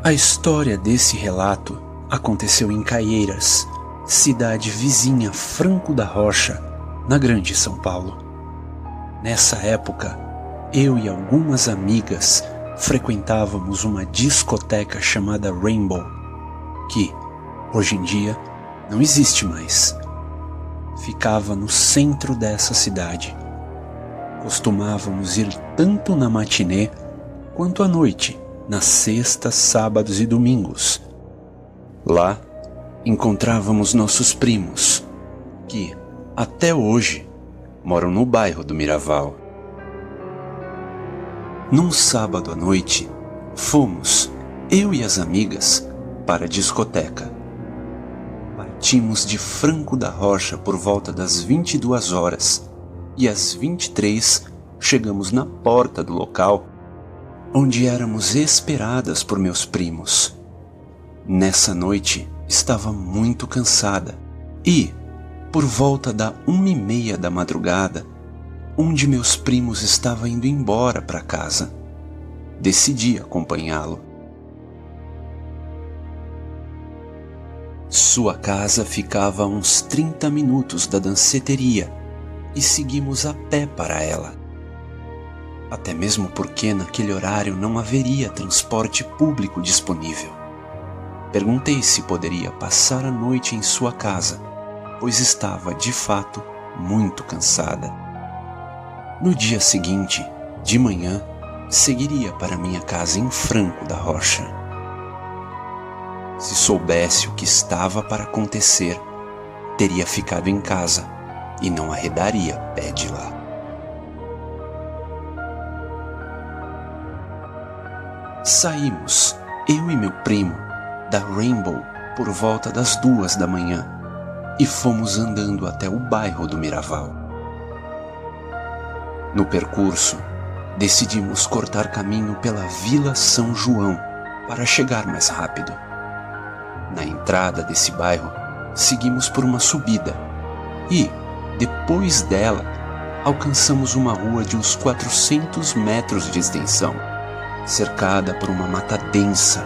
A história desse relato aconteceu em Caieiras, cidade vizinha Franco da Rocha, na Grande São Paulo. Nessa época, eu e algumas amigas frequentávamos uma discoteca chamada Rainbow, que, hoje em dia, não existe mais. Ficava no centro dessa cidade. Costumávamos ir tanto na matinê quanto à noite, nas sextas, sábados e domingos. Lá, encontrávamos nossos primos, que, até hoje, moram no bairro do Miraval. Num sábado à noite, fomos, eu e as amigas, para a discoteca. Partimos de Franco da Rocha por volta das 22 horas e às 23 chegamos na porta do local, onde éramos esperadas por meus primos. Nessa noite estava muito cansada e, por volta da 1h30 da madrugada, um de meus primos estava indo embora para casa. Decidi acompanhá-lo. Sua casa ficava a uns 30 minutos da danceteria e seguimos a pé para ela. Até mesmo porque naquele horário não haveria transporte público disponível. Perguntei se poderia passar a noite em sua casa, pois estava, de fato, muito cansada. No dia seguinte, de manhã, seguiria para minha casa em Franco da Rocha. Se soubesse o que estava para acontecer, teria ficado em casa e não arredaria pé de lá. Saímos, eu e meu primo, da Rainbow por volta das 2 da manhã e fomos andando até o bairro do Miraval. No percurso, decidimos cortar caminho pela Vila São João para chegar mais rápido. Na entrada desse bairro, seguimos por uma subida e, depois dela, alcançamos uma rua de uns 400 metros de extensão, cercada por uma mata densa,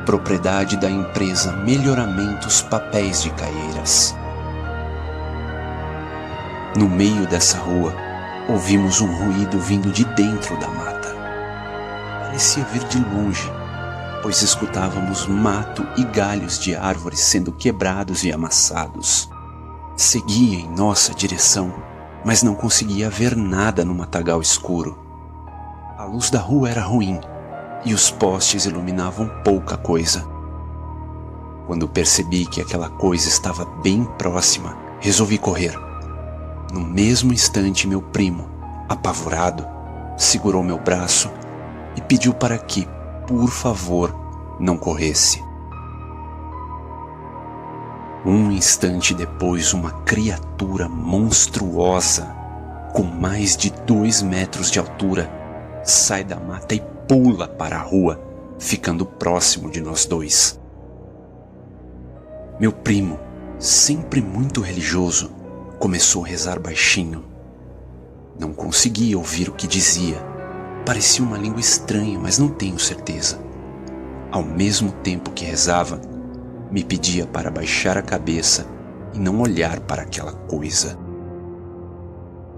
propriedade da empresa Melhoramentos Papéis de Caieiras. No meio dessa rua, ouvimos um ruído vindo de dentro da mata. Parecia vir de longe, pois escutávamos mato e galhos de árvores sendo quebrados e amassados. Seguia em nossa direção, mas não conseguia ver nada no matagal escuro. A luz da rua era ruim e os postes iluminavam pouca coisa. Quando percebi que aquela coisa estava bem próxima, resolvi correr. No mesmo instante, meu primo, apavorado, segurou meu braço e pediu para que, por favor, não corresse. Um instante depois, uma criatura monstruosa, com mais de 2 metros de altura, sai da mata e pula para a rua, ficando próximo de nós dois. Meu primo, sempre muito religioso, começou a rezar baixinho. Não conseguia ouvir o que dizia. Parecia uma língua estranha, mas não tenho certeza. Ao mesmo tempo que rezava, me pedia para baixar a cabeça e não olhar para aquela coisa.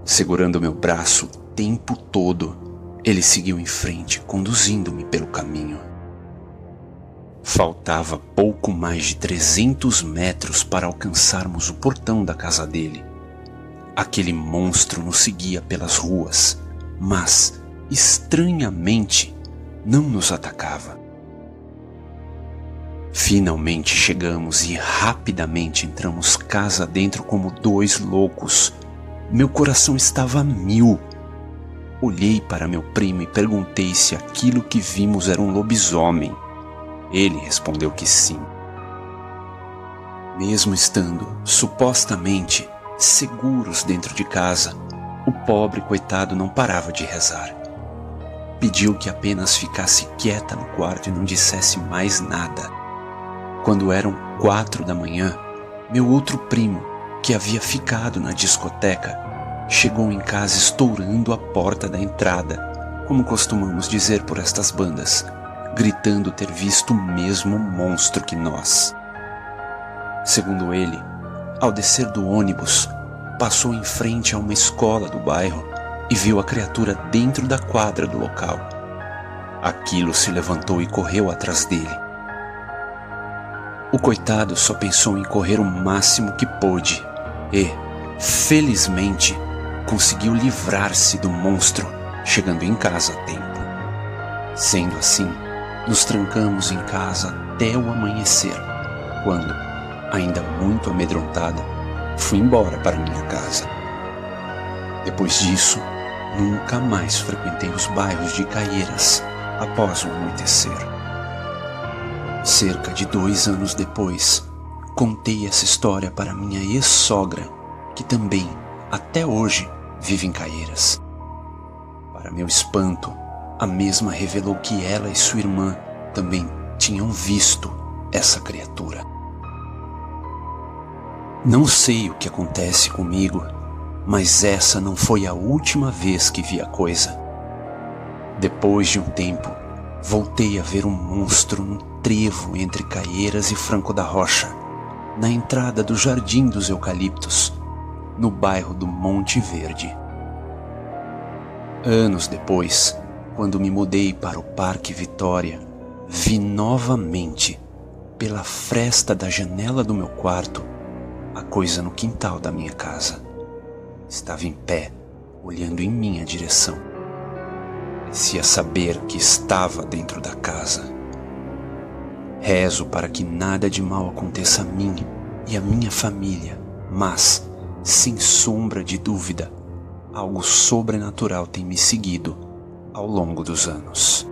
Segurando meu braço o tempo todo, ele seguiu em frente, conduzindo-me pelo caminho. Faltava pouco mais de 300 metros para alcançarmos o portão da casa dele. Aquele monstro nos seguia pelas ruas, mas, estranhamente, não nos atacava. Finalmente chegamos e rapidamente entramos casa dentro como 2 loucos. Meu coração estava a 1000. Olhei para meu primo e perguntei se aquilo que vimos era um lobisomem. Ele respondeu que sim. Mesmo estando, supostamente, seguros dentro de casa, o pobre coitado não parava de rezar. Pediu que apenas ficasse quieta no quarto e não dissesse mais nada. Quando eram 4 da manhã, meu outro primo, que havia ficado na discoteca, chegou em casa estourando a porta da entrada, como costumamos dizer por estas bandas, gritando ter visto o mesmo monstro que nós. Segundo ele, ao descer do ônibus, passou em frente a uma escola do bairro e viu a criatura dentro da quadra do local. Aquilo se levantou e correu atrás dele. O coitado só pensou em correr o máximo que pôde e, felizmente, conseguiu livrar-se do monstro, chegando em casa a tempo. Sendo assim, nos trancamos em casa até o amanhecer, quando, ainda muito amedrontada, fui embora para minha casa. Depois disso, nunca mais frequentei os bairros de Caieiras após o anoitecer. Cerca de 2 anos depois, contei essa história para minha ex-sogra, que também, até hoje, vive em Caieiras. Para meu espanto, a mesma revelou que ela e sua irmã também tinham visto essa criatura. Não sei o que acontece comigo, mas essa não foi a última vez que vi a coisa. Depois de um tempo, voltei a ver um monstro no trevo entre Caieiras e Franco da Rocha, na entrada do Jardim dos Eucaliptos, no bairro do Monte Verde. Anos depois, quando me mudei para o Parque Vitória, vi novamente, pela fresta da janela do meu quarto, a coisa no quintal da minha casa. Estava em pé, olhando em minha direção. Parecia saber que estava dentro da casa. Rezo para que nada de mal aconteça a mim e a minha família, mas, sem sombra de dúvida, algo sobrenatural tem me seguido ao longo dos anos.